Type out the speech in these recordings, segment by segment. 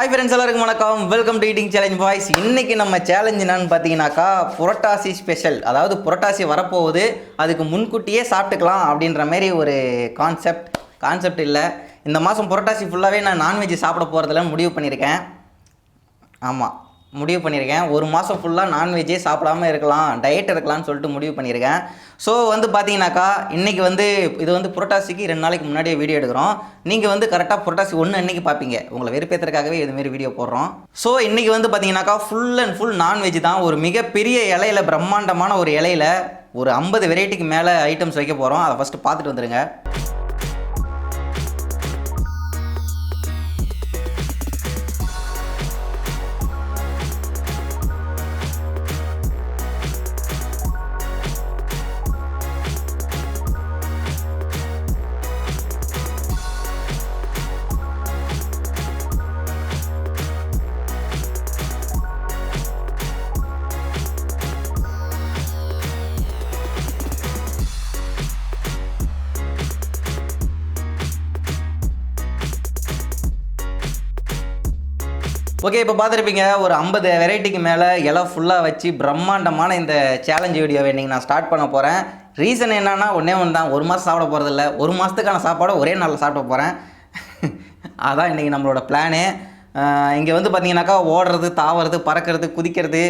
Hi friends, எல்லாருக்கும் வணக்கம். Welcome to eating challenge boys. இன்னைக்கு நம்ம சேலஞ்ச் என்னன்னு பார்த்தீங்கன்னாக்கா புரட்டாசி ஸ்பெஷல். அதாவது புரட்டாசி வரப்போகுது, அதுக்கு முன்கூட்டியே சாப்பிட்டுக்கலாம் அப்படின்ற மாதிரி ஒரு கான்செப்ட் இல்லை. இந்த மாதம் புரட்டாசி ஃபுல்லாகவே நான் நான்வெஜ் சாப்பிட போகிறதில்ல முடிவு பண்ணியிருக்கேன். ஆமாம், முடிவு பண்ணியிருக்கேன். ஒரு மாதம் ஃபுல்லாக நான்வெஜ்ஜே சாப்பிடாமல் இருக்கலாம், டயட் இருக்கலாம்னு சொல்லிட்டு முடிவு பண்ணியிருக்கேன். ஸோ பார்த்தீங்கன்னாக்கா இன்றைக்கி இது புரட்டாசிக்கு 2 நாளைக்கு முன்னாடியே வீடியோ எடுக்கிறோம். நீங்கள் கரெக்டாக புரட்டாசி 1 அன்றைக்கி பார்ப்பீங்க. உங்களை வெறுப்பேற்றுறதுக்காகவே இதுமாரி வீடியோ போடுறோம். ஸோ இன்றைக்கி பார்த்தீங்கன்னாக்கா ஃபுல் அண்ட் ஃபுல் நான்வெஜ் தான். ஒரு மிகப்பெரிய இலையில், பிரம்மாண்டமான ஒரு இலையில் ஒரு 50 வெரைட்டிக்கு மேலே ஐட்டம்ஸ் வைக்க போகிறோம். அதை ஃபஸ்ட்டு பார்த்துட்டு வந்துடுங்க. ஓகே, இப்போ பார்த்துருப்பீங்க ஒரு 50 வெரைட்டிக்கு மேலே இலை ஃபுல்லாக வச்சு பிரம்மாண்டமான இந்த சேலஞ்ச் வீடியோவை இன்றைக்கி நான் ஸ்டார்ட் பண்ண போகிறேன். ரீசன் என்னென்னா ஒன்றே ஒன்று தான். ஒரு மாதம் சாப்பிட போகிறதில்ல, ஒரு மாதத்துக்கான சாப்பாடை ஒரே நாளில் சாப்பிட போகிறேன். அதான் இன்றைக்கி நம்மளோட பிளானு. இங்கே பார்த்தீங்கன்னாக்கா ஓடுறது, தாவறது, பறக்கிறது, குதிக்கிறது,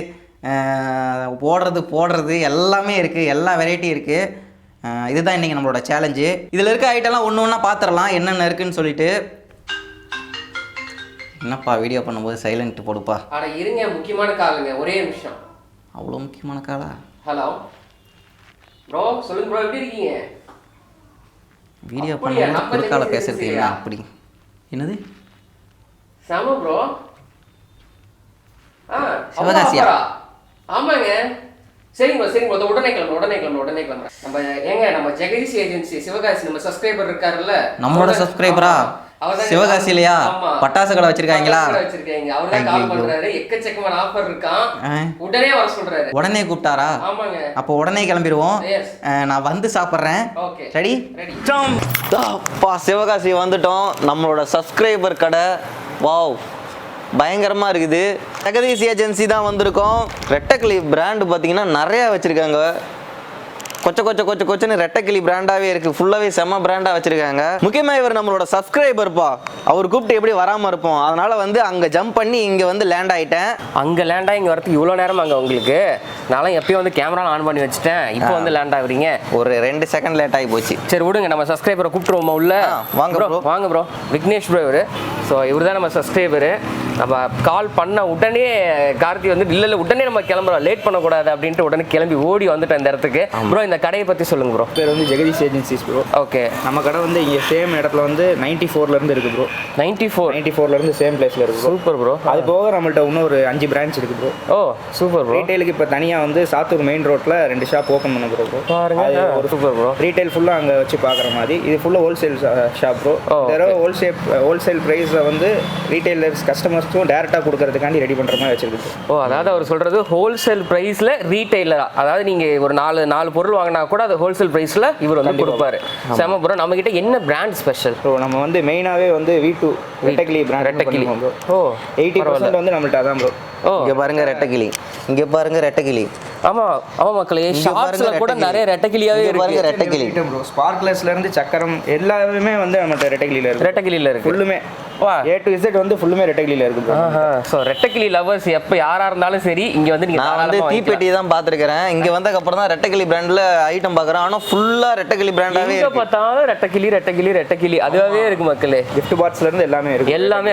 ஓடுறது, போடுறது எல்லாமே இருக்குது. எல்லா வெரைட்டியும் இருக்குது. இதுதான் இன்றைக்கி நம்மளோட சேலஞ்சு. இதில் இருக்க ஐட்டம்லாம் ஒன்று ஒன்றா பார்த்துடலாம் என்னென்ன இருக்குதுன்னு சொல்லிட்டு. என்னப்பா வீடியோ பண்ணும்போது சைலண்ட் போடுப்பா. அட இருங்க, முக்கியமான காலுங்க, ஒரே நிமிஷம். அவ்வளோ முக்கியமான காலா? ஹலோ ப்ரோ, சொல்லுங்க ப்ரோ, எப்படி இருக்கீங்க? வீடியோ பண்ணும்போது குறுக்கால பேசுறது என்ன அப்படி? என்னது சாம ப்ரோ? சிவகாசியா? ஆமாங்க. சரிங்க ப்ரோ, உடனே கிளம்புறேன். நம்ம ஜெகதீஷ் ஏஜென்சி சிவகாசி நம்ம சப்ஸ்கிரைபர் இருக்காருல்ல, நம்மளோட சப்ஸ்கிரைபரா? சிவகாசிலையா? பட்டாசு கடை வச்சிருக்காங்களா? அவர்தான் கால் பண்றாரு. எக்கச்சக்கமான ஆஃபர் இருக்கான், உடனே வர சொல்றாரு. உடனே கூப்பிட்டாரா? ஆமாங்க. அப்போ உடனே கிளம்பிடுவோம். நான் வந்து சாப்பிட்றேன். ரெடி? சிவகாசி வந்துட்டோம். நம்மளோட சப்ஸ்கிரைபர் கடை. வாவ், பயங்கரமா இருக்குது. ஜெகதீஷ் ஏஜென்சி தான் வந்திருக்கோம். ரெட்டக்கிளி பிராண்டு பார்த்தீங்கன்னா நிறையா வச்சுருக்காங்க. கொச்சன்னு ரெட்டக்கிளி பிராண்டாகவே இருக்குது. ஃபுல்லாகவே செம்ம பிராண்டாக வச்சுருக்காங்க. முக்கியமாக இவர் நம்மளோட சப்ஸ்கிரைபர்ப்பா. அவர் கூப்பிட்டு எப்படி வராமல் இருப்போம். அதனால் அங்கே ஜம்ப் பண்ணி இங்கே லேண்ட் ஆகிட்டேன். அங்கே லேண்டாக இங்கே வரதுக்கு இவ்வளோ நேரம் அங்கே உங்களுக்கு? நானும் எப்பயும் கேமரா ஆன் பண்ணி வச்சுட்டேன். இப்போ லேண்ட் ஆகுறீங்க. ஒரு 2 செகண்ட் லேட் ஆகி போச்சு. சரி விடுங்க, நம்ம சப்ஸ்கிரைபரை கூப்பிட்டுருவோமா உள்ள? வாங்க ப்ரோ. விக்னேஷ் ப்ரோ இவர். ஸோ இவர் தான் நம்ம சப்ஸ்கிரைபரு. நம்ம கால் பண்ண உடனே கார்த்தி இல்லை உடனே நம்ம கிளம்புறோம், லேட் பண்ணக்கூடாது அப்படின்ட்டு உடனே கிளம்பி ஓடி வந்துட்டேன் இந்த இடத்துக்கு. ப்ரோ இந்த கடையை பற்றி சொல்லுங்க ப்ரோ. பேர் ஜெகதீஷ் ஏஜென்சிஸ் ப்ரோ. ஓகே, நம்ம கடை இங்கே சேம் இடத்துல 94லேருந்து இருக்குது ப்ரோ. 94லேருந்து சேம் பிளேஸில் இருக்குது. Super bro. அது போக நம்மள்ட்ட இன்னும் ஒரு 5 பிரான்ச் இருக்குது ப்ரோ. ஓ சூப்பர் ப்ரோ. ரீட்டைலுக்கு இப்போ தனியாக சாத்தூர் மெயின் ரோட்டில் 2 ஷாப் ஓப்பன் பண்ண ப்ரோ. பாருங்க, ஒரு சூப்பர் ப்ரோ. ரீட்டைல் ஃபுல்லாக அங்கே வச்சு பார்க்குற மாதிரி. இது ஃபுல்லாக ஹோல்சேல் ஷாப் ப்ரோ. ஹோல்சேல் ப்ரைஸில் ரீட்டைலர்ஸ் கஸ்டமர்ஸ்க்கும் டேரெக்டாக கொடுக்கறதுக்காண்டி ரெடி பண்ணுற மாதிரி வச்சிருக்கு. ஓ, அதாவது அவர் சொல்கிறது ஹோல்சேல் ப்ரைஸில் ரீட்டைலராக, அதாவது நீங்கள் ஒரு 4 பொருள் வாங்கினா கூட அது ஹோல்சேல் ப்ரைஸில் இவர் கொடுப்பாரு. செம ப்ரோ. நம்மகிட்ட என்ன பிராண்ட் ஸ்பெஷல் ப்ரோ? நம்ம மெயினாகவே V2 ரெட்டக்கிளி பிராண்ட். ரெட்டக்கிளி ப்ரோ. ஓ 80% நம்மள்ட்ட அதான் ப்ரோ. ஓ இங்கே பாருங்க ரெட்டக்கிளி. ஆமாம் மக்களே, ஷாப்ஸ்ல கூட நிறைய ரெட்டக்கிளியாவே இருக்கு. ரெட்டக்கிளி ப்ரோ. ஸ்பார்க்லஸ்ல இருந்து சக்கரம் எல்லாமே நம்மள்ட்ட ரெட்டக்கிளியில இருக்கு. ஃபுல்லுமே A to Z ஃபுல்லுமே ரெட்டக்கிளியில இருக்கு ப்ரோ. ஸோ ரெட்டக்கிளி லவர்ஸ் எப்போ யாரா இருந்தாலும் சரி இங்கே நான் தீப்பெட்டி தான் பார்த்துருக்கிறேன். இங்கே வந்ததுக்கு அப்புறம் தான் ரெட்டக்கிளி பிராண்டில் ஐட்டம் பார்க்குறேன். ஆனால் ஃபுல்லாக ரெட்டக்கிளி பிராண்டாகவே பார்த்தாலும் ரெட்டக்கிளி அதுவாகவே இருக்கு மக்களே. கிஃப்ட் பாக்ஸ்ல இருந்து எல்லாமே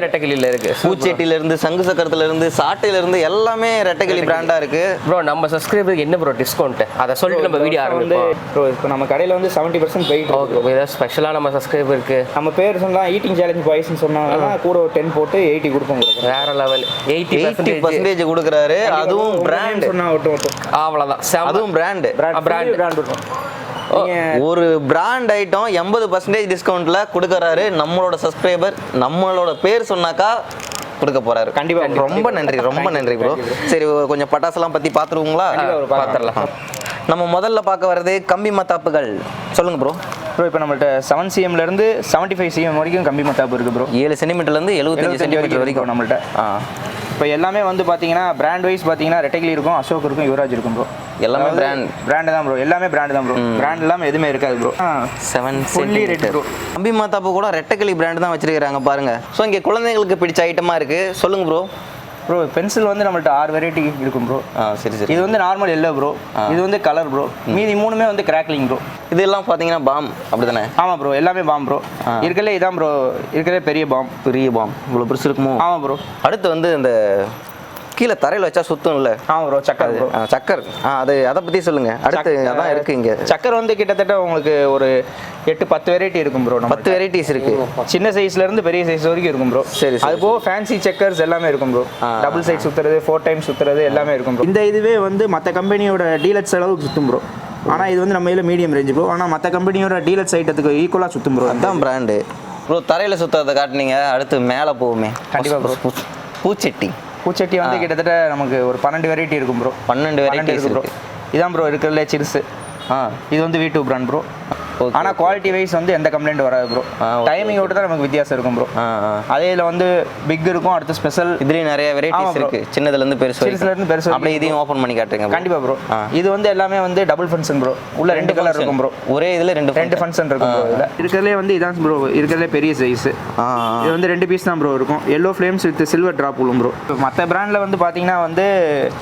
ரெட்டக்கிளியில இருக்கு. பூச்செட்டில இருந்து, சங்கு சக்கரத்துல இருந்து, சாட்டையில இருந்து எல்லாமே ரெட்டக்கிளி பிராண்டா இருக்கு ப்ரோ. நம்ம சப்ஸ்கிரைபருக்கு என்ன ப்ரோ டிஸ்கவுண்ட்? அதை சொல்லிட்டு நம்ம வீடியோ ஆரம்பிப்போம் ப்ரோ. இப்போ நம்ம கடையில் 70% வெயிட். ஓகே, ஏதாவது ஸ்பெஷலாக நம்ம சப்ஸ்கிரைபருக்கு நம்ம பேர் சொன்னா ஈட்டிங் சேலஞ்ச் பாய்ஸ்னு சொன்னாங்கன்னா கூட 10 போட்டு 80 கொடுப்போம். வேற லெவல் 80% கொடுக்குறாரு. அதுவும் பிராண்ட் சொன்னா ஒட்டு அவ்வளோதான். அதுவும் பிராண்ட் ஒரு பிராண்ட் ஐட்டம் 80% டிஸ்கவுண்ட்ல கொடுக்குறாரு நம்மளோட சப்ஸ்கிரைபர். நம்மளோட பேர் சொன்னாக்கா கொடுக்க போறாரு. கண்டிப்பா. ரொம்ப நன்றி ப்ரோ. சரி, கொஞ்சம் பட்டாசுலாம் பத்தி பாத்துருவீங்களா? பார்த்துடலாம். நம்ம முதல்ல பார்க்க வர்றது கம்பி மத்தாப்புகள். சொல்லுங்க ப்ரோ. ப்ரோ இப்போ நம்மள்ட்ட 7 cmலேருந்து 75 cm வரைக்கும் கம்பி மத்தாப்பு இருக்குது ப்ரோ. 7 சென்டிமீட்டர்லேருந்து 75 சென்டிமீட்டர் வரைக்கும் நம்மள்ட்ட. இப்போ எல்லாமே வந்து பார்த்தீங்கன்னா பிராண்ட் வைஸ் பார்த்தீங்கன்னா ரெட்டைகிளி இருக்கும், அசோக் இருக்கும், யுவராஜ் இருக்கும் ப்ரோ. எல்லாமே பிராண்டு தான் ப்ரோ. எல்லாமே பிராண்டு தான் ப்ரோ. பிராண்ட் இல்லாமல் எதுவுமே இருக்காது ப்ரோ. 7 centimetre bro. கம்பி மாத்தாப்பு கூட ரெட்டைக்கிளி பிராண்டு தான் வச்சிருக்காங்க பாருங்க. ஸோ இங்கே குழந்தைங்களுக்கு பிடிச்ச ஐட்டமாக இருக்குது. சொல்லுங்க ப்ரோ. ப்ரோ பென்சில் வந்து நம்மள்ட்ட 6 வெரைட்டி இருக்கும் ப்ரோ. சரி. இது வந்து நார்மல் எல்லோ ப்ரோ. இது வந்து கலர் ப்ரோ. மீதி 3மே வந்து கிராக்லிங் ப்ரோ. இதெல்லாம் பார்த்தீங்கன்னா பாம் அப்படி தானே? ஆமாம் ப்ரோ, எல்லாமே பாம் ப்ரோ. இருக்கிறதுலே இதான் ப்ரோ, இருக்கிறதே பெரிய பாம். இவ்வளோ பெருசு இருக்குமோ? ஆமாம் ப்ரோ. அடுத்து வந்து இந்த கீழே தரையில் வச்சா சுத்தம் இல்லை. ஆமாம் ப்ரோ, சக்கர் ப்ரோ. சக்கர் அதை பற்றி சொல்லுங்கள். அடுத்து அதான் இருக்குது இங்கே. சக்கர் வந்து கிட்டத்தட்ட உங்களுக்கு ஒரு 8-10 வெரைட்டி இருக்கும் ப்ரோ. 10 வெரைட்டிஸ் இருக்குது. சின்ன சைஸ்லேருந்து பெரிய சைஸ் வரைக்கும் இருக்கும் ப்ரோ. சரி. அது போக ஃபேன்சி செக்கர்ஸ் எல்லாமே இருக்கும் ப்ரோ. டபுள் சைட் சுற்றுறது, 4 டைம்ஸ் சுற்றுறது எல்லாமே இருக்கும் ப்ரோ. இந்த இதுவே வந்து மற்ற கம்பெனியோட டீலக்ஸ் அளவுக்கு சுற்றும் ப்ரோ. ஆனால் இது வந்து நம்ம இதில் மீடியம் ரேஞ்சு ப்ரோ. ஆனால் மற்ற கம்பெனியோட டீலக்ஸ் ஐட்டத்துக்கு ஈக்குவலாக சுற்றும் ப்ரோ. அதுதான் பிராண்டு ப்ரோ. தரையில் சுற்றதை காட்டினீங்க. அடுத்து மேலே போகுமே. கண்டிப்பாக ப்ரோ. பூச்சட்டி வந்து கிட்டத்தட்ட நமக்கு ஒரு 12 வெரைட்டி இருக்கும் ப்ரோ. 12 வெரைட்டி இருக்கு ப்ரோ. இதான் ப்ரோ இருக்கிறதுல சிறுசு. இது வந்து V2 பிராண்ட் ப்ரோ. ஆனால் குவாலிட்டி வைஸ் வந்து எந்த கம்ப்ளைண்ட் வராது ப்ரோ. டைமிங் விட்டு தான் நமக்கு வித்தியாசம் இருக்கும் ப்ரோ. அதே இதில் வந்து பிக் இருக்கும், அடுத்து ஸ்பெஷல். இதுலேயும் நிறைய வெரைட்டிஸ் இருக்கு. சின்னதுலேருந்து பெருசு, சிறுசுலேருந்து பெருசு. அப்படியே இதையும் ஓப்பன் பண்ணி காட்டுங்க. கண்டிப்பாக ப்ரோ. இது வந்து எல்லாமே வந்து டபுள் ஃபங்க்ஷன் ப்ரோ. உள்ள 2 கலர் இருக்கும் ப்ரோ. ஒரே இதில் 2 ஃபங்க்ஷன் இருக்கும் ப்ரோ. இதில் இருக்கிறதுலே வந்து இதான் ப்ரோ, இருக்கிறதுலே பெரிய சைஸ். இது வந்து 2 பீஸ் தான் ப்ரோ இருக்கும். Yellow flames with silver drop விழும் ப்ரோ. மற்ற பிராண்டில் வந்து பார்த்தீங்கன்னா வந்து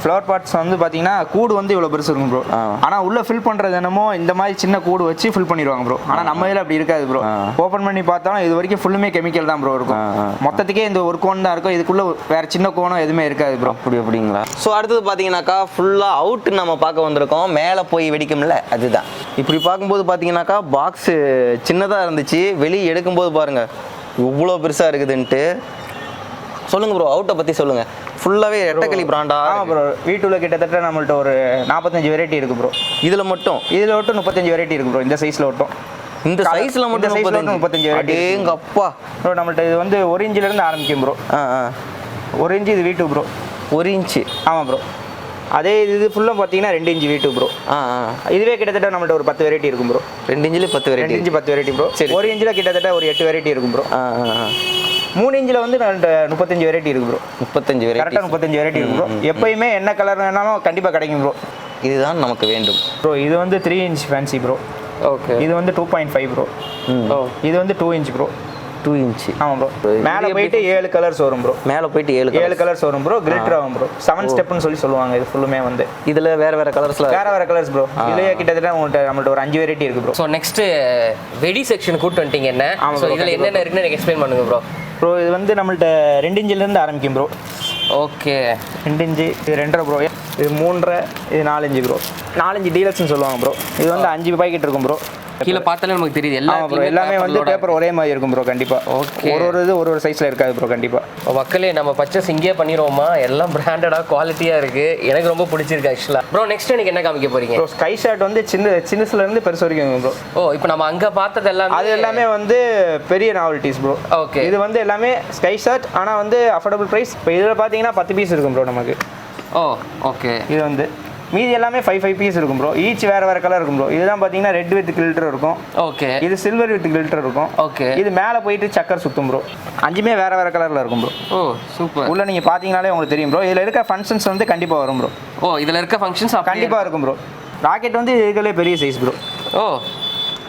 ஃப்ளவர் பார்ட்ஸ் வந்து பார்த்தீங்கன்னா கூடு வந்து இவ்வளோ பெருசு இருக்கும் ப்ரோ. ஆனால் உள்ள ஃபில் பண்ணுறது என்னமோ இந்த மாதிரி சின்ன கூடு வச்சு ஃபில் பண்ணிடுவாங்க ப்ரோ. ஆனால் நம்ம இதில் அப்படி இருக்காது ப்ரோ. ஓப்பன் பண்ணி பார்த்தாலும் இது வரைக்கும் ஃபுல்லுமே கெமிக்கல் தான் ப்ரோ இருக்கும். மொத்தத்துக்கே இந்த ஒரு கோன் தான் இருக்கும். இதுக்குள்ள வேற சின்ன கோணம் எதுவுமே இருக்காது ப்ரோ. அப்படிங்களா? ஸோ அடுத்தது பார்த்தீங்கன்னாக்கா ஃபுல்லாக அவுட் நம்ம பார்க்க வந்திருக்கோம். மேலே போய் வெடிக்கும்ல, அதுதான். இப்படி பார்க்கும்போது பார்த்தீங்கன்னாக்கா பாக்ஸு சின்னதாக இருந்துச்சு, வெளியே எடுக்கும்போது பாருங்க இவ்வளோ பெருசாக இருக்குதுன்ட்டு. சொல்லுங்க ப்ரோ, அவுட்டை பற்றி சொல்லுங்க. ஃபுல்லாகவே ரெட்டக்கிளி பிராண்டா? ஆமாம் ப்ரோ. V2ல கிட்டத்தட்ட நம்மள்ட்ட ஒரு 45 வெரைட்டி இருக்கு ப்ரோ. இதில் மட்டும் 35 வெரைட்டி இருக்கு ப்ரோ. இந்த சைஸில் மட்டும். இந்த சைஸில் மட்டும் 35 வெரைட்டி. எங்க அப்பா ப்ரோ நம்மள்ட்ட இது வந்து 1 இன்ச்சிலேருந்து ஆரம்பிக்கும் ப்ரோ. 1 இன்ச்சு இது V2 ப்ரோ. 1 இன்ச்சு. ஆமாம் ப்ரோ. அதே இது ஃபுல்லாக பார்த்தீங்கன்னா 2 இன்ச்சு V2 ப்ரோ. இதுவே கிட்டத்தட்ட நம்மள்ட்ட ஒரு 10 வெரைட்டி இருக்கும் ப்ரோ. 2 இன்ச்சில் 10 வெரைட்டி. 2 inch 10 variety bro. 1 இன்ச்சில் கிட்டத்தட்ட ஒரு 8 வெரைட்டி இருக்கும் ப்ரோ. 3 இன்ச்சில் வந்து 35 வெரைட்டி இருக்கு ப்ரோ. 35 வெரைட்டி. கரெக்டாக 35 வெரைட்டி இருக்கு ப்ரோ. எப்பயுமே என்ன கலர் வேணாலும் கண்டிப்பாக கிடைக்கும் ப்ரோ. இதுதான் நமக்கு வேண்டும் ப்ரோ. இது வந்து 3 இன்ச் ஃபேன்சி ப்ரோ. ஓகே. இது வந்து 2.5 ப்ரோ. இது வந்து 2 இன்ச் ப்ரோ. 2 இன்ச்சு. ஆமாம் ப்ரோ. மேலே போயிட்டு 7 கலர்ஸ் வரும் ப்ரோ. மேலே போயிட்டு 7 கலர்ஸ் வரும் ப்ரோ. கிளிட்டர் ஆகும் ப்ரோ. 7 ஸ்டெப்னு சொல்லுவாங்க. இது ஃபுல்லுமே வந்து இதில் வேற கலர்ஸ்ல வேற கலர்ஸ் ப்ரோ. இதுலயே கிட்டத்தட்ட நம்மள்ட்ட ஒரு 5 வெரைட்டி இருக்கு ப்ரோ. ஸோ நெக்ஸ்ட் வெடி செக்ஷன் கூட்டு வந்துட்டீங்க என்ன? ஸோ இதில் என்னென்ன இருக்குன்னு எனக்கு எக்ஸ்பிளைன் பண்ணுங்க ப்ரோ. ப்ரோ இது வந்து நம்மள்ட்ட 2 இன்ச்சிலேருந்து ஆரம்பிக்கும் ப்ரோ. ஓகே. 2 இன்ச்சு, இது 2.5 ப்ரோ. இது 3.5, இது 4 இன்ச்சு ப்ரோ. 4 இன்ச்சு டீலக்ஸ்னு சொல்லுவாங்க ப்ரோ. இது வந்து 5 பாக்கெட் இருக்கும் ப்ரோ. கீழே பார்த்தாலே நமக்கு தெரியுது எல்லாமே வந்து பேப்பர் ஒரே மாதிரி இருக்கும் ப்ரோ. கண்டிப்பா. ஓகே. ஒரு சைஸ்ல இருக்காது ப்ரோ. கண்டிப்பா. மக்களே நம்ம பர்ச்சேஸ் இங்கே பண்ணிடுவோமா? எல்லாம் பிராண்டடா குவாலிட்டியா இருக்கு. எனக்கு ரொம்ப பிடிச்சிருக்கு ஆக்சுவலா. ப்ரோ நெக்ஸ்ட் எனக்கு என்ன காமிக்க போறீங்க? ப்ரோ ஸ்கை ஷாட் வந்து சின்னஸ்ல இருந்து பெருசு வரைக்கும் ப்ரோ. ஓ இப்போ நம்ம அங்க பார்த்தது எல்லாமே வந்து பெரிய நாவல்டிஸ் ப்ரோ. ஓகே. இது வந்து எல்லாமே ஸ்கை ஷாட், ஆனா வந்து அஃபோர்டபுள் பிரைஸ். இப்போ இதில் பார்த்தீங்கன்னா 10 பீஸ் இருக்கும் ப்ரோ நமக்கு. ஓ ஓகே. இது வந்து மீதி எல்லாமே 5 பீஸ் இருக்கும் ப்ரோ. ஈச் வேற கலர் இருக்கும் ப்ரோ. இதுதான் பார்த்தீங்கன்னா ரெட் வித் கில்டர் இருக்கும். ஓகே. இது சில்வர் வித் கில்டர் இருக்கும். ஓகே. இது மேலே போயிட்டு சக்கர் சுத்தும் ப்ரோ. 5மே வேற கலர்ல இருக்கும் ப்ரோ. ஓ சூப்பர். உள்ள நீங்க பாத்தீங்கனாலே உங்களுக்கு தெரியும் ப்ரோ. இதுல இருக்க ஃபங்க்ஷன்ஸ் வந்து கண்டிப்பா வரும் ப்ரோ. ஓ இதுல இருக்க ஃபங்க்ஷன்ஸ் கண்டிப்பா இருக்கும் ப்ரோ. ராக்கெட் வந்து இதுகளே பெரிய சைஸ் ப்ரோ. ஓ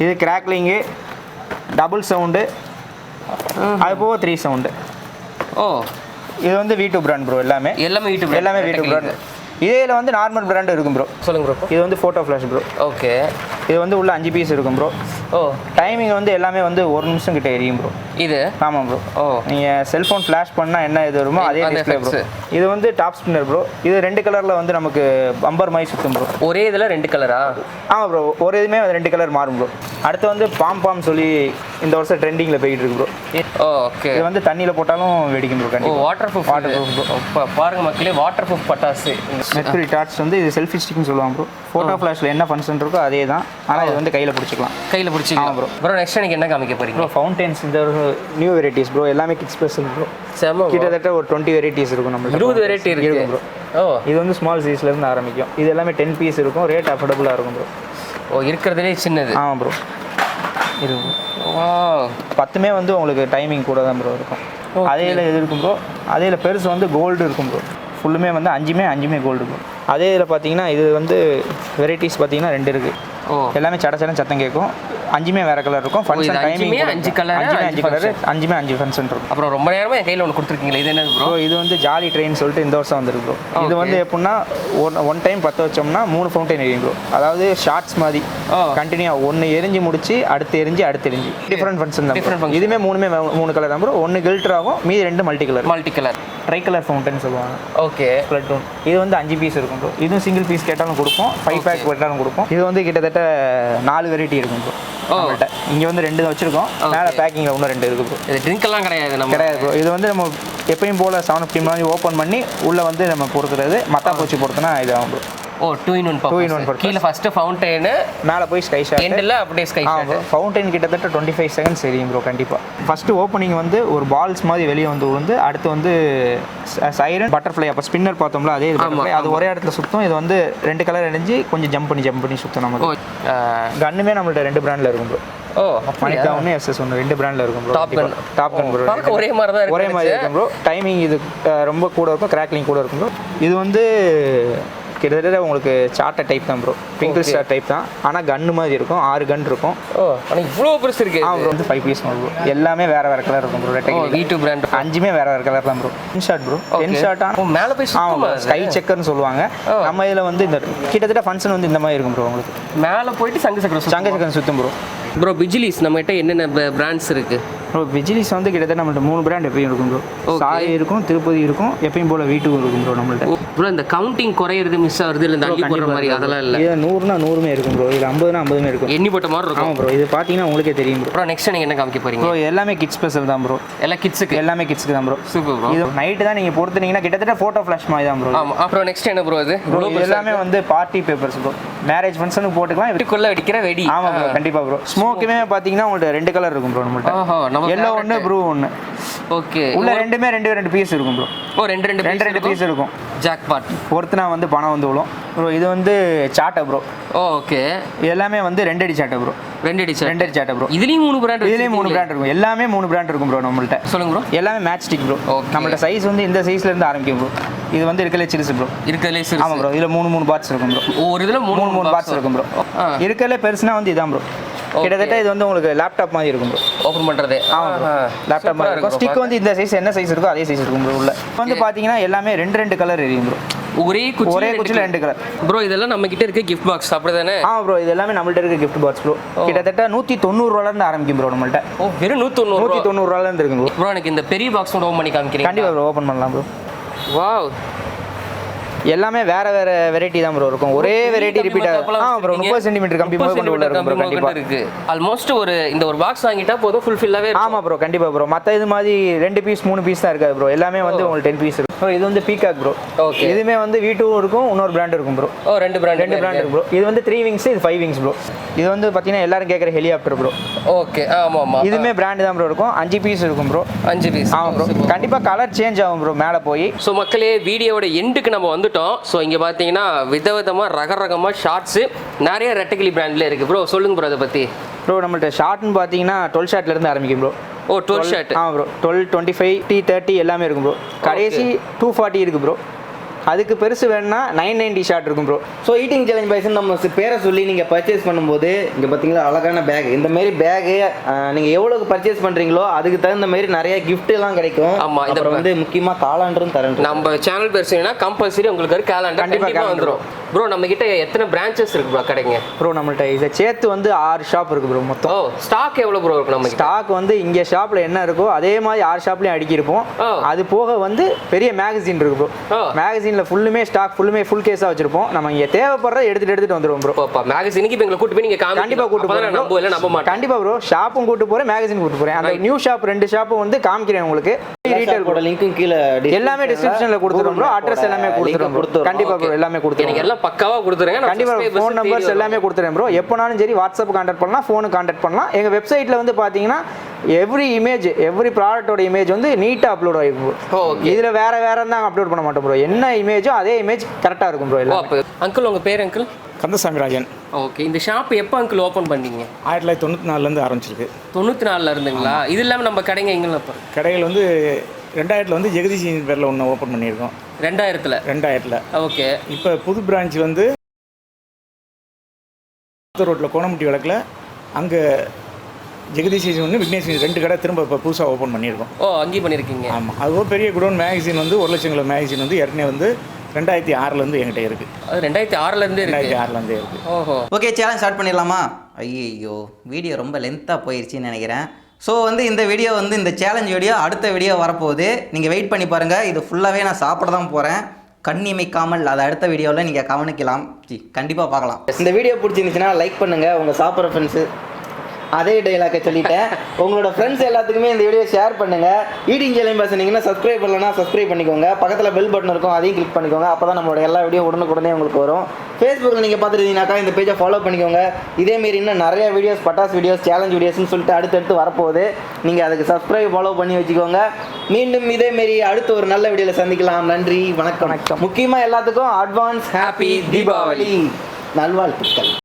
இது கிராக்லிங்கு, டபுள் சவுண்டு, அது போக 3 சவுண்டு. ஓ இது வந்து V2 பிராண்ட் ப்ரோ. எல்லாமே V2 பிராண்ட். இதில் வந்து நார்மல் பிராண்டு இருக்கும் ப்ரோ. சொல்லுங்க ப்ரோ. இது வந்து ஃபோட்டோ ஃப்ளாஷ் ப்ரோ. ஓகே. இது வந்து உள்ள 5 பீஸ் இருக்கும் ப்ரோ. ஓ டைமிங் வந்து எல்லாமே வந்து 1 நிமிஷம் கிட்ட எரியும் ப்ரோ. இது ஆமாம் ப்ரோ. ஓ நீங்கள் செல்ஃபோன் ஃப்ளாஷ் பண்ணால் என்ன இது வருமோ அதே டிஸ்பிளே ப்ரோ. இது வந்து டாப் ஸ்பின்னர் ப்ரோ. இது 2 கலரில் வந்து நமக்கு பம்பர் மாதிரி சுற்றும் ப்ரோ. ஒரே இதில் 2 கலரா? ஆமாம் ப்ரோ. ஒரு இதுமே 2 கலர் மாறும் ப்ரோ. அடுத்து வந்து பாம் சொல்லி இந்த வருஷம் ட்ரெண்டிங்கில் போயிட்டு இருக்கு ப்ரோ. ஓகே. இது வந்து தண்ணியில் போட்டாலும் வெடிக்கும் ப்ரோ. ஓ வாட்டர் ப்ரூஃப் ப்ரோ. பாருங்க மக்களே, வாட்டர் ப்ரூஃப் பட்டாசு. மெர்க்குரி டார்ச் வந்து இது செல்ஃபி ஸ்டிக்னு சொல்லுவாங்க ப்ரோ. ஃபோட்டோ ஃப்ளாஷில் என்ன ஃபங்க்ஷன் இருக்கோ அதே தான். ஆனால் இது வந்து கையில் பிடிச்சிக்கலாம். ப்ரோ. ப்ரோ நெக்ஸ்ட் எனக்கு என்ன காமிக்க போறீங்க? ப்ரோ ஃபவுண்டன்ஸ் இந்த நியூ வெரைட்டிஸ் ப்ரோ. எல்லாமே கிட்ஸ் ஸ்பெஷல் ப்ரோ. கிட்டத்தட்ட ஒரு 20 வெரைட்டிஸ் இருக்கும் நம்ம. 20 வெரைட்டி இருக்கு ப்ரோ. ஓ இது வந்து ஸ்மால் சைஸ்ல இருந்து ஆரம்பிக்கும். இது எல்லாமே 10 பீஸ் இருக்கும். ரேட் அஃபோர்டபுளாக இருக்கும் ப்ரோ. ஓ இருக்கிறதுலே சின்னது. ஆமாம் ப்ரோ. இருக்கும். வாவ் 10மே வந்து உங்களுக்கு டைமிங் கூட தான் ப்ரோ இருக்கும். அதேல எது இருக்கும் ப்ரோ, அதேல பெருசு வந்து கோல்டு இருக்கும் ப்ரோ. ஃபுல்லுமே வந்து அஞ்சுமே கோல்டு ப்ரோ. அதே இதில் பார்த்தீங்கன்னா இது வந்து வெரைட்டிஸ் பார்த்தீங்கன்னா 2 இருக்குது. எல்லாமே சத்தம் கேட்கும். 5மே வேற கலர் இருக்கும். Function timing 5 colour 5 colour 5 function இருக்கும். அப்புறம் ரொம்ப நேரமா என் கையில் ஒன்று கொடுத்துருக்கீங்களா, இது என்ன ப்ரோ? இது வந்து ஜாலி ட்ரெயின் சொல்லிட்டு இந்த வருஷம் வந்துருக்கு ப்ரோ. இது வந்து எப்படின்னா ஒன் டைம் 10 வச்சோம்னா 3 ஃபவுண்டைன் எரியும் ப்ரோ. அதாவது ஷார்ட்ஸ் மாதிரி கண்டினியூ ஒன்று எரிஞ்சு முடிச்சு அடுத்து எரிஞ்சு டிஃப்ரெண்ட் ஃபங்க்ஷன் தான். இதுவுமே 3 கலர் தான் ப்ரோ. 1 கில்டர் ஆகும், மீதி 2 multi colour tri colour fountain சொல்லுவாங்க. ஓகே இது வந்து 5 பீஸ் இருக்கும் ப்ரோ. இதுவும் சிங்கிள் பீஸ் கேட்டாலும் கொடுப்போம், 5 பேக் கேட்டாலும் கொடுப்போம். இது வந்து கிட்டத்தட்ட 4 வெரைட்டி இருக்கும் ப்ரோ. இங்கே வந்து 2 வச்சிருக்கோம், மேலே பேக்கிங்கில் இன்னும் 2 இருக்கு ப்ரோ. இது ட்ரிங்க் எல்லாம் கிடையாது ப்ரோ. இது வந்து நம்ம எப்பயும் போல் 750 மாதிரி ஓப்பன் பண்ணி உள்ளே வந்து நம்ம பொறுத்துறது. மத்தா பூச்சி பொறுத்துனா இது ஆகும் ப்ரோ. 2 in 1 கீழே ஃபர்ஸ்ட் ஃபவுண்டைன், மேலே போய் ஸ்கை ஷாட், எண்டில் அப்படியே ஸ்கை ஷாட். ஃபவுண்டைன் கிட்டத்தட்ட 25 செகண்ட்ஸ் எரியும் ப்ரோ. கண்டிப்பாக ஃபர்ஸ்ட் ஓப்பனிங் வந்து ஒரு பால்ஸ் மாதிரி வெளியே வந்து விழுந்து, அடுத்து வந்து சைரன் பட்டர்ஃப்ளை, அப்போ ஸ்பின்னர் பார்த்தோம்ல அதே அது ஒரே இடத்துல சுற்றும். இது வந்து 2 கலர் எரிஞ்சு கொஞ்சம் ஜம்ப் பண்ணி சுற்றும். நமக்கு கன்னுமே நம்மள்ட்ட 2 பிராண்டில் இருக்கும் ப்ரோ. மணிக்கா ஒன்று SS1 2 பிராண்டில் இருக்கும் ப்ரோ. டாப் கன் ப்ரோ. ஒரே மாதிரி இருக்கும் ப்ரோ. டைமிங் இது ரொம்ப கூட இருக்கும், கிராக்லிங் கூட இருக்கும் ப்ரோ. இது வந்து கிட்டத்தட்ட உங்களுக்கு சார்ட்டர் டைப் தான் ப்ரோ. பிங்கிள் ஸ்டார் டைப் தான், ஆனால் கன்னு மாதிரி இருக்கும். 6 கன் இருக்கும். ஆனால் இவ்வளோ பெருசு இருக்கு. ப்ரோ வந்து 5 பீஸ் ப்ரோ. எல்லாமே வேற கலர் இருக்கும் ப்ரோ. V2 பிராண்ட் 5மே வேற கலர் தான் ப்ரோ. Shot bro. 10 ஷாட் ஆனால் மேலே போய் ஸ்கை செக்கர்னு சொல்லுவாங்க. நம்ம இதில் வந்து இந்த கிட்டத்தட்ட ஃபங்க்ஷன் வந்து இந்த மாதிரி இருக்கும் ப்ரோ. உங்களுக்கு மேலே போயிட்டு சங்கு சக்கரம் சுற்றும் ப்ரோ. ப்ரோ பிஜிலிஸ் நம்மகிட்ட என்னென்ன பிராண்ட்ஸ் இருக்கு ப்ரோ? பிஜிலிஸ் வந்து கிட்டத்தட்ட நம்மள்ட்ட 3 பிராண்ட் எப்பயும் இருக்கும் ப்ரோ. சாய் இருக்கும், திருப்பதி இருக்கும், எப்பயும் போல V2 இருக்கும் ப்ரோ நம்மள்ட்ட. ப்ரோ இந்த கவுண்டிங் குறையிறது மிஸ் ஆகுறது இல்லை, தள்ளி போடுற மாதிரி அதெல்லாம் இல்லை. இது 100னா 100மே இருக்கும் ப்ரோ. இது 50னா 50மே இருக்கும். எண்ணி போட்ட மாதிரி இருக்கும் ப்ரோ. இது பார்த்தீங்கன்னா உங்களுக்கே தெரியும் ப்ரோ. நெக்ஸ்ட் நீங்கள் என்ன காமிக்க போறீங்க ப்ரோ? எல்லாமே கிட்ஸ் ஸ்பெஷல் தான் ப்ரோ. எல்லாமே கிட்ஸ்க்கு தான் ப்ரோ. Super bro. இது நைட்டு தான் நீங்கள் பொறுத்துனீங்கன்னா கிட்டத்தட்ட ஃபோட்டோ ஃப்ளாஷ் மாதிரி தான் ப்ரோ. ஆமாம். அப்புறம் நெக்ஸ்ட் என்ன ப்ரோ? இது எல்லாமே வந்து பார்ட்டி பேப்பர்ஸ் ப்ரோ. மேரேஜ் ஃபங்க்ஷனுக்கு போட்டுக்கலாம். வீட்டுக்குள்ள வெடிக்கிற வெடி. ஆமாம் ப்ரோ, கண்டிப்பாக ப்ரோ. ஸ்மோக்குமே பார்த்தீங்கன்னா உங்கள்கிட்ட 2 கலர் இருக்கும் ப்ரோ நம்மள்ட்ட. Yellow 1, blue 1. ஓகே. உள்ள 2மே 2 பீஸ் இருக்கும் ப்ரோ. 2 பீஸ் இருக்கும். ஜாக்பாட் பொறுத்துனா வந்து பணம் வந்து விழும் ப்ரோ. இது வந்து சாட்டை ப்ரோ. ஓகே. எல்லாமே வந்து 2 அடி சாட்டை ப்ரோ. 2 அடி சாட்டை ப்ரோ. இதுலயும் 3 பிராண்ட் இருக்கும். எல்லாமே 3 பிராண்ட் இருக்கும் ப்ரோ நம்மள்ட்ட. சொல்லுங்க ப்ரோ. எல்லாமே மேட்ச் ஸ்டிக் ப்ரோ. நம்மள்ட்ட சைஸ் வந்து இந்த சைஸ்ல இருந்து ஆரம்பிக்கும் ப்ரோ. இது வந்து இருக்கலே சிறுசு ப்ரோ. ஆமா ப்ரோ. இதுல 3 பார்ட்ஸ் இருக்கும் ப்ரோ. ஒரு இதுல 3 பார்ட்ஸ் இருக்கும் ப்ரோ. இருக்கலே பெருசுனா வந்து இதான் ப்ரோ. கிட்டத்தட்ட இது வந்து உங்களுக்கு லேப்டாப் மாதிரி இருக்கும் ப்ரோ. ஓபன் பண்றதே. ஆமா, லேப்டாப் மாதிரி இருக்கும். ஸ்டிக் வந்து இந்த சைஸ் என்ன சைஸ் இருக்கோ அதே சைஸ் இருக்கும் ப்ரோ. உள்ள வந்து பாத்தீங்கன்னா எல்லாமே 2 கலர் எரியும் ப்ரோ. ஒரே குச்சில 2 கலர் ப்ரோ. இதெல்லாம் நம்ம கிட்ட இருக்க கிஃப்ட் பாக்ஸ் அப்படிதானே? ஆமா ப்ரோ. இது எல்லாமே நம்மள்ட்ட இருக்க கிஃப்ட் பாக்ஸ் ப்ரோ. கிட்டத்தட்ட 190 ரூபாயில இருந்து ஆரம்பிக்கும் ப்ரோ நம்மள்ட்ட. வெறும் 190 ரூபாயில இருந்து இருக்கு ப்ரோ. ப்ரோ எனக்கு இந்த பெரிய பாக்ஸ் ஓபன் பண்ணி காமிக்கிறீங்க? கண்டிப்பா ப்ரோ, ஓபன் பண்ணலாம் ப்ரோ. வாவ். எல்லாமே வேற வெரைட்டி தான் ப்ரோ இருக்கும். ஒரே வெரைட்டி ரிப்பீட் ஆகும். ப்ரோ 30 சென்டிமீட்டர் கம்பி மாதிரி கொண்டு உள்ள இருக்கும் ப்ரோ. கண்டிப்பா இருக்கு. ஆல்மோஸ்ட் இந்த ஒரு பாக்ஸ் வாங்கிட்டா போதும் ஃபுல்ஃபில்லாவே இருக்கும். ஆமா ப்ரோ, கண்டிப்பா ப்ரோ. மத்த இது மாதிரி 2 பீஸ் 3 பீஸ் தான் இருக்காது ப்ரோ. எல்லாமே வந்து உங்களுக்கு 10 பீஸ் இருக்கும். இது வந்து பீகாக் ப்ரோ. ஓகே. இதுமே வந்து V2 இருக்கும், இன்னொரு பிராண்ட் இருக்கும் ப்ரோ. 2 பிராண்ட் இருக்கு ப்ரோ. இது வந்து 3 விங்ஸ், இது 5 விங்ஸ் ப்ரோ. இது வந்து பாத்தீங்கன்னா எல்லாரும் கேக்குற ஹெலிகாப்டர் ப்ரோ. ஓகே. ஆமா. இதுமே பிராண்ட் தான் ப்ரோ இருக்கும். 5 பீஸ் இருக்கும் ப்ரோ. 5 பீஸ். ஆமா ப்ரோ. கண்டிப்பா கலர் சேஞ்ச் ஆகும் ப்ரோ மேலே போய். ஸோ மக்களே, வீடியோவோட எண்டுக்கு நம்ம வந்துட்டோம். ஸோ இங்கே பார்த்தீங்கன்னா விதவிதமாக ரகரகமாக ஷார்ட்ஸு நிறைய ரெட்டகிளி பிராண்டில் இருக்குது ப்ரோ. சொல்லுங்க ப்ரோ அதை பற்றி. ப்ரோ நம்மள்ட்ட ஷார்ட்னு பார்த்தீங்கன்னா 12 ஷார்ட்லேருந்து ஆரம்பிக்கும் ப்ரோ. 12 ஷார்ட். ஆமாம் ப்ரோ. 12, 25, T30 எல்லாமே இருக்கும் ப்ரோ. கடைசி 240 இருக்குது ப்ரோ. அதுக்கு பெருசு வேணும்னா 990 ஷார்ட் இருக்கும் bro. So eating challenge boys நம்ம பேரை சொல்லி நீங்கள் பர்ச்சேஸ் பண்ணும்போது இங்கே பார்த்தீங்களா அழகான பேக். இந்த மாதிரி பேகு நீங்கள் எவ்வளோக்கு பர்ச்சேஸ் பண்ணுறீங்களோ அதுக்கு தகுந்த மாதிரி நிறைய கிஃப்ட்லாம் கிடைக்கும். ஆமாம். இதில் வந்து முக்கியமாக காலாண்டரும் தரேன். நம்ம சேனல் பேர் சொன்னீங்கன்னா கம்பல்சரி உங்களுக்கு ஒரு காலாண்டர் கண்டிப்பாக வந்துடும் ப்ரோ. நம்ம கிட்ட எத்தனை பிரான்ச்சஸ் இருக்கு ப்ரோ கடைங்க? ப்ரோ நம்மள்ட்ட இதை சேர்த்து வந்து 6 ஷாப் இருக்கு ப்ரோ மொத்தம். ஸ்டாக் எவ்வளோ ப்ரோ இருக்கு? நம்ம ஸ்டாக் வந்து இங்கே ஷாப்பில் என்ன இருக்கோ அதே மாதிரி 6 ஷாப்லையும் அடிக்கிருப்போம். அது போக வந்து பெரிய மேகசின் இருக்கு ப்ரோ. மேகசினில் ஃபுல்லுமே ஸ்டாக் ஃபுல் கேஸாக வச்சிருப்போம். நம்ம இங்கே தேவைப்படுற எடுத்துட்டு வந்துருவோம் ப்ரோ. மேகசினுக்கு இப்போ எங்களை கூட்டு போய் நீங்கள் கண்டிப்பாக கூட்டு போகிறேன். நம்ப மாட்டேன். கண்டிப்பாக ப்ரோ. ஷாப்பும் கூட்டு போகிறேன், மேகசின் கூட்டு போகிறேன். அந்த நியூ ஷாப் 2 ஷாப்பும் வந்து காமிக்கிறேன் உங்களுக்கு. ரீட்டைல் கூட லிங்க்கும் கீழே எல்லாமே டிஸ்கிரிப்ஷனில் கொடுத்துருவோம் ப்ரோ. அட்ரஸ் எல்லாமே கொடுத்துருவோம். கண்டிப்பாக ப்ரோ எல்லாமே கொடுத்துருவோம். எல்லாம் பக்காவாக கொடுத்துருங்க. கண்டிப்பாக ஃபோன் நம்பர்ஸ் எல்லாமே கொடுத்துறேன் ப்ரோ. எப்போனாலும் சரி வாட்ஸ்அப் கான்டாக்ட் பண்ணலாம், ஃபோனு கான்டாக்ட் பண்ணலாம். எங்கள் வெப்சைட்டில் வந்து பார்த்தீங்கன்னா எவ்ரி ப்ராடக்டோட இமேஜ் வந்து நீட்டாக அப்லோட் ஆகிருக்கும். இதில் வேற தான் அப்லோட் பண்ண மாட்டோம் ப்ரோ. என்ன இமேஜோ அதே இமேஜ் கரெக்டாக இருக்கும் ப்ரோ. அங்கிள் உங்கள் பேர்? அங்கிள் கந்தசாமி ராஜன். ஓகே, இந்த ஷாப் எப்போ அங்கிள் ஓப்பன் பண்ணீங்க? 1994 ஆரம்பிச்சிருக்கு. 94 இருந்துங்களா? இது இல்லாமல் நம்ம கடைங்க எங்கெல்லாம் இப்போ கடைகள் வந்து 2000 வந்து ஜெகதீஷின் பேரில் ஒன்று ஓப்பன் பண்ணியிருக்கோம். 2000. ஓகே. இப்போ புது பிரான்ச் வந்து ரோட்டில் கோணமுட்டி வழக்கில் அங்கே ஜெகதீஷ் ஒன்று விக்னேஷ் 2 கடை திரும்ப இப்போ புதுசாக ஓப்பன் பண்ணியிருக்கோம். ஓ, அங்கேயும் பண்ணியிருக்கீங்க? ஆமாம். அதுவும் பெரிய குடோன் மேகசின் வந்து 1 லட்சம் கிலோ மேகசின் வந்து ஏற்கனவே வந்து 2006 என்கிட்ட இருக்குது. அது 2006 இருக்குது. ஓஹோ. ஓகே, சேலஞ்ச் ஸ்டார்ட் பண்ணிடலாமா? ஐயோ, வீடியோ ரொம்ப லென்த்தாக போயிடுச்சின்னு நினைக்கிறேன். ஸோ வந்து இந்த வீடியோ வந்து இந்த சேலஞ்ச் வீடியோ அடுத்த வீடியோ வரப்போகுது. நீங்கள் வெயிட் பண்ணி பாருங்கள். இது ஃபுல்லாகவே நான் சாப்பிட தான் போகிறேன். கண்ணிமைக்காமல் அதை அடுத்த வீடியோவில் நீங்கள் கவனிக்கலாம். கண்டிப்பாக பார்க்கலாம். இந்த வீடியோ பிடிச்சிருந்துச்சுன்னா லைக் பண்ணுங்கள். உங்கள் சாப்பிட்ற ஃப்ரெண்ட்ஸு அதே டைலாக்கை சொல்லிட்டேன். உங்களோட ஃப்ரெண்ட்ஸ் எல்லாத்துக்குமே இந்த வீடியோ ஷேர் பண்ணுங்கள். ஈட்டிங் சேலஞ்ச் பேசுனீங்கன்னா சப்ஸ்கிரைப் பண்ணலன்னா சப்ஸ்கிரைப் பண்ணிக்கோங்க. பக்கத்தில் பெல் பட்டன் இருக்கும், அதையும் கிளிக் பண்ணிக்கோங்க. அப்போ தான் நம்மளோட எல்லா வீடியோ உடனுக்குடனே உங்களுக்கு வரும். ஃபேஸ்புக்கில் நீங்கள் பார்த்துருந்தீங்கன்னாக்கா இந்த பேஜை ஃபாலோ பண்ணிக்கோங்க. இதேமாரி இன்னும் நிறைய வீடியோஸ், பட்டாஸ் வீடியோஸ், சேலஞ்ச் வீடியோஸ்னு சொல்லிட்டு அடுத்தடுத்து வரப்போகுது. நீங்கள் அதுக்கு சப்ஸ்கிரைப் ஃபாலோ பண்ணி வச்சுக்கோங்க. மீண்டும் இதேமாரி அடுத்த ஒரு நல்ல வீடியோவில் சந்திக்கலாம். நன்றி, வணக்கம். முக்கியமாக எல்லாத்துக்கும் அட்வான்ஸ் ஹாப்பி தீபாவளி நல்வாழ்த்துக்கள்.